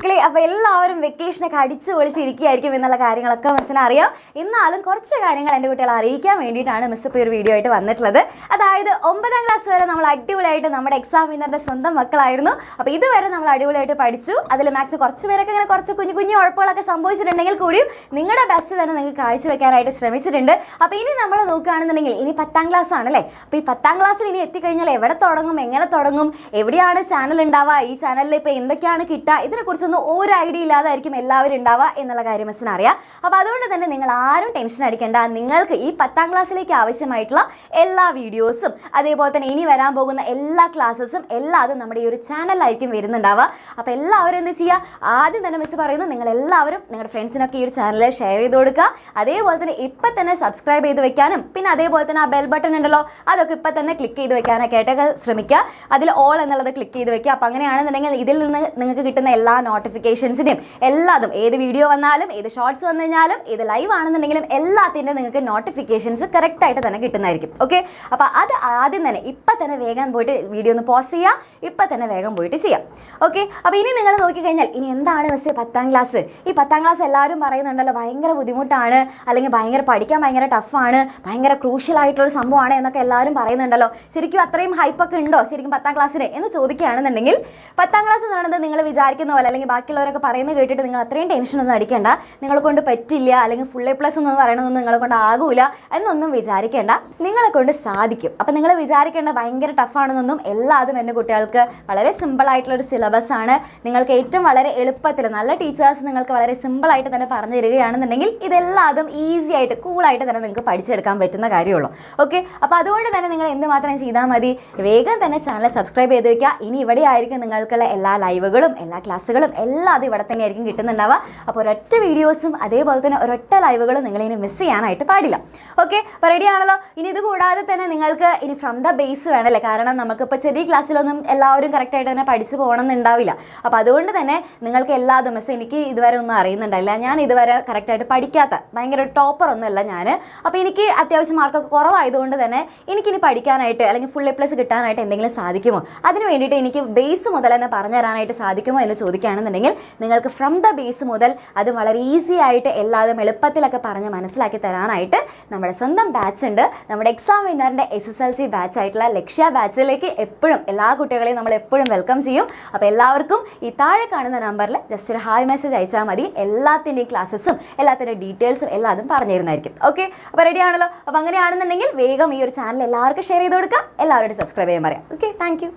മക്കളെ, അപ്പോൾ എല്ലാവരും വെക്കേഷനൊക്കെ അടിച്ചു പൊളിച്ചിരിക്കുകയായിരിക്കും എന്നുള്ള കാര്യങ്ങളൊക്കെ മിസ്സിന് അറിയാം. എന്നാലും കുറച്ച് കാര്യങ്ങൾ എൻ്റെ കുട്ടികളെ അറിയിക്കാൻ വേണ്ടിയിട്ടാണ് മിസ് ഇപ്പോൾ ഒരു വീഡിയോ ആയിട്ട് വന്നിട്ടുള്ളത്. അതായത് 9ാം ക്ലാസ് വരെ നമ്മൾ അടിപൊളിയായിട്ട് നമ്മുടെ എക്സാം വിന്നറിൻ്റെ സ്വന്തം മക്കളായിരുന്നു. അപ്പോൾ ഇതുവരെ നമ്മൾ അടിപൊളിയായിട്ട് പഠിച്ചു. അതിൽ മാത്സ് കുറച്ച് പേരൊക്കെ ഇങ്ങനെ കുറച്ച് കുഞ്ഞു ഉഴപ്പുകളൊക്കെ സംഭവിച്ചിട്ടുണ്ടെങ്കിൽ കൂടിയും നിങ്ങളുടെ ബെസ്റ്റ് തന്നെ നിങ്ങൾക്ക് കാഴ്ചവെക്കാനായിട്ട് ശ്രമിച്ചിട്ടുണ്ട്. അപ്പോൾ ഇനി നമ്മൾ നോക്കുകയാണെന്നുണ്ടെങ്കിൽ ഇനി 10ാം ക്ലാസ് ആണല്ലേ. അപ്പോൾ ഈ 10ാം ക്ലാസ്സിൽ ഇനി എത്തിക്കഴിഞ്ഞാൽ എവിടെ തുടങ്ങും, എങ്ങനെ തുടങ്ങും, എവിടെയാണ് ചാനൽ ഉണ്ടാവുക, ഈ ചാനലിൽ ഇപ്പോൾ എന്തൊക്കെയാണ് കിട്ടുക, ഇതിനെക്കുറിച്ചൊന്നും ഒരു ഐഡിയ ഇല്ലാതായിരിക്കും എല്ലാവരും ഉണ്ടാവുക എന്നുള്ള കാര്യം മിസ്സിന് അറിയാം. അപ്പോൾ അതുകൊണ്ട് തന്നെ നിങ്ങൾ ആരും ടെൻഷൻ അടിക്കേണ്ട. നിങ്ങൾക്ക് ഈ 10ാം ക്ലാസ്സിലേക്ക് ആവശ്യമായിട്ടുള്ള എല്ലാ വീഡിയോസും അതേപോലെ തന്നെ ഇനി വരാൻ പോകുന്ന എല്ലാ ക്ലാസ്സസും എല്ലാതും നമ്മുടെ ഈ ഒരു ചാനലിലായിരിക്കും വരുന്നുണ്ടാവുക. അപ്പോൾ എല്ലാവരും എന്ത് ചെയ്യുക, ആദ്യം തന്നെ മിസ് പറയുന്നു, നിങ്ങളെല്ലാവരും നിങ്ങളുടെ ഫ്രണ്ട്സിനൊക്കെ ഈ ഒരു ചാനലിൽ ഷെയർ ചെയ്ത് കൊടുക്കുക. അതേപോലെ തന്നെ ഇപ്പം തന്നെ സബ്സ്ക്രൈബ് ചെയ്ത് വെക്കാനും പിന്നെ അതേപോലെ തന്നെ ആ ബെൽ ബട്ടൺ ഉണ്ടല്ലോ അതൊക്കെ ഇപ്പം തന്നെ ക്ലിക്ക് ചെയ്ത് വെക്കാനൊക്കെ ആയിട്ടൊക്കെ ശ്രമിക്കുക. അതിൽ ഓൾ എന്നുള്ളത് ക്ലിക്ക് ചെയ്ത് വെക്കുക. അപ്പോൾ അങ്ങനെയാണെന്നുണ്ടെങ്കിൽ ഇതിൽ നിന്ന് നിങ്ങൾക്ക് കിട്ടുന്ന എല്ലാ നോട്ടിഫിക്കേഷൻസിൻ്റെയും എല്ലാതും, ഏത് വീഡിയോ വന്നാലും ഏത് ഷോർട്സ് വന്നു കഴിഞ്ഞാലും ഏത് ലൈവ് ആണെന്നുണ്ടെങ്കിലും എല്ലാത്തിൻ്റെ നിങ്ങൾക്ക് നോട്ടിഫിക്കേഷൻസ് കറക്റ്റായിട്ട് തന്നെ കിട്ടുന്നതായിരിക്കും. ഓക്കെ, അപ്പോൾ അത് ആദ്യം തന്നെ ഇപ്പം തന്നെ വേഗം പോയിട്ട് വീഡിയോ ഒന്ന് പോസ്റ്റ് ചെയ്യുക, ഇപ്പം തന്നെ വേഗം പോയിട്ട് ചെയ്യാം. ഓക്കെ, അപ്പോൾ ഇനി നിങ്ങൾ നോക്കിക്കഴിഞ്ഞാൽ ഇനി എന്താണ് മിസ്സേ 10ാം ക്ലാസ്. ഈ 10ാം ക്ലാസ് എല്ലാവരും പറയുന്നുണ്ടല്ലോ ഭയങ്കര ബുദ്ധിമുട്ടാണ്, അല്ലെങ്കിൽ പഠിക്കാൻ ഭയങ്കര ടഫാണ്, ഭയങ്കര ക്രൂഷ്യലായിട്ടുള്ളൊരു സംഭവമാണ് എന്നൊക്കെ എല്ലാവരും പറയുന്നുണ്ടല്ലോ. ശരിക്കും അത്രയും ഹൈപ്പൊക്കെ ഉണ്ടോ ശരിക്കും 10ാം ക്ലാസ്സിന് എന്ന് ചോദിക്കുകയാണെന്നുണ്ടെങ്കിൽ 10ാം ക്ലാസ് എന്ന് പറയുന്നത് നിങ്ങൾ വിചാരിക്കുന്ന പോലെ അല്ലെങ്കിൽ ബാക്കിയുള്ളവരൊക്കെ പറയുന്നത് കേട്ടിട്ട് നിങ്ങൾ അത്രയും ടെൻഷനൊന്നും അടിക്കേണ്ട. നിങ്ങളെ കൊണ്ട് പറ്റില്ല അല്ലെങ്കിൽ ഫുൾ എ പ്ലസ് എന്ന് പറയണമെന്നൊന്നും നിങ്ങളെ കൊണ്ട് ആകൂല എന്നൊന്നും വിചാരിക്കേണ്ട. നിങ്ങളെ കൊണ്ട് സാധിക്കും. അപ്പം നിങ്ങൾ വിചാരിക്കേണ്ട ഭയങ്കര ടഫാണെന്നൊന്നും. എല്ലാതും എൻ്റെ കുട്ടികൾക്ക് വളരെ സിമ്പിളായിട്ടുള്ളൊരു സിലബസ് ആണ്. നിങ്ങൾക്ക് ഏറ്റവും വളരെ എളുപ്പത്തിൽ നല്ല ടീച്ചേഴ്സ് നിങ്ങൾക്ക് വളരെ സിമ്പിളായിട്ട് തന്നെ പറഞ്ഞു തരികയാണെന്നുണ്ടെങ്കിൽ ഇതെല്ലാതും ഈസി ആയിട്ട് കൂളായിട്ട് തന്നെ നിങ്ങൾക്ക് പഠിച്ചെടുക്കാൻ പറ്റുന്ന കാര്യമുള്ളൂ. ഓക്കെ, അപ്പോൾ അതുകൊണ്ട് തന്നെ നിങ്ങൾ എന്തുമാത്രം ചെയ്താൽ മതി, വേഗം തന്നെ ചാനൽ സബ്സ്ക്രൈബ് ചെയ്ത് വയ്ക്കുക. ഇനി ഇവിടെ ആയിരിക്കും നിങ്ങൾക്കുള്ള എല്ലാ ലൈവുകളും എല്ലാ ക്ലാസ്സുകളും എല്ലാം അത് ഇവിടെ തന്നെ ആയിരിക്കും കിട്ടുന്നുണ്ടാവുക. അപ്പോൾ ഒരൊറ്റ വീഡിയോസും അതേപോലെ തന്നെ ഒരൊറ്റ ലൈവുകളും നിങ്ങളിനി മിസ് ചെയ്യാനായിട്ട് പാടില്ല. ഓക്കെ, അപ്പോൾ റെഡി ആണല്ലോ. ഇനി ഇത് കൂടാതെ തന്നെ നിങ്ങൾക്ക് ഇനി ഫ്രം ദ ബേസ് വേണമല്ലേ, കാരണം നമുക്കിപ്പോൾ ചെറിയ ക്ലാസ്സിലൊന്നും എല്ലാവരും കറക്റ്റായിട്ട് തന്നെ പഠിച്ചു പോകണമെന്നുണ്ടാവില്ല. അപ്പോൾ അതുകൊണ്ട് തന്നെ നിങ്ങൾക്ക് എല്ലാതും മിസ്, എനിക്ക് ഇതുവരെ ഒന്നും അറിയുന്നുണ്ടായില്ല, ഞാൻ ഇതുവരെ കറക്റ്റായിട്ട് പഠിക്കാത്ത ഭയങ്കര ടോപ്പറൊന്നുമല്ല ഞാൻ. അപ്പോൾ എനിക്ക് അത്യാവശ്യം മാർക്കൊക്കെ കുറവായതുകൊണ്ട് തന്നെ എനിക്കിനി പഠിക്കാനായിട്ട് അല്ലെങ്കിൽ ഫുൾ എ പ്ലസ് കിട്ടാനായിട്ട് എന്തെങ്കിലും സാധിക്കുമോ, അതിന് വേണ്ടിയിട്ട് എനിക്ക് ബേസ് മുതൽ തന്നെ പറഞ്ഞു തരാനായിട്ട് സാധിക്കുമോ എന്ന് ചോദിക്കുകയാണെന്നുണ്ടെങ്കിൽ നിങ്ങൾക്ക് ഫ്രം ദ ബേസ് മുതൽ അത് വളരെ ഈസി ആയിട്ട് എല്ലാതും എളുപ്പത്തിലൊക്കെ പറഞ്ഞ് മനസ്സിലാക്കി തരാനായിട്ട് നമ്മുടെ സ്വന്തം ബാച്ച് ഉണ്ട്. നമ്മുടെ എക്സാം വിന്നറിൻ്റെ SSLC ബാച്ച് ആയിട്ടുള്ള ലക്ഷ്യ ബാച്ചിലേക്ക് എപ്പോഴും എല്ലാ കുട്ടികളെയും നമ്മൾ എപ്പോഴും വെൽക്കം ചെയ്യും. അപ്പോൾ എല്ലാവർക്കും ഈ താഴെ കാണുന്ന നമ്പറിൽ ജസ്റ്റ് ഒരു ഹായ് മെസ്സേജ് അയച്ചാൽ മതി. എല്ലാത്തിൻ്റെയും ക്ലാസ്സസും എല്ലാത്തിൻ്റെ ഡീറ്റെയിൽസും എല്ലാതും പറഞ്ഞു തരുന്നതായിരിക്കും. ഓക്കെ, അപ്പോൾ റെഡി ആണല്ലോ. അപ്പോൾ അങ്ങനെയാണെന്നുണ്ടെങ്കിൽ വേഗം ഈ ഒരു ചാനൽ എല്ലാവർക്കും ഷെയർ ചെയ്ത് കൊടുക്കുക, എല്ലാവരോടും സബ്സ്ക്രൈബ് ചെയ്യാൻ പറയാം. Okay, thank you.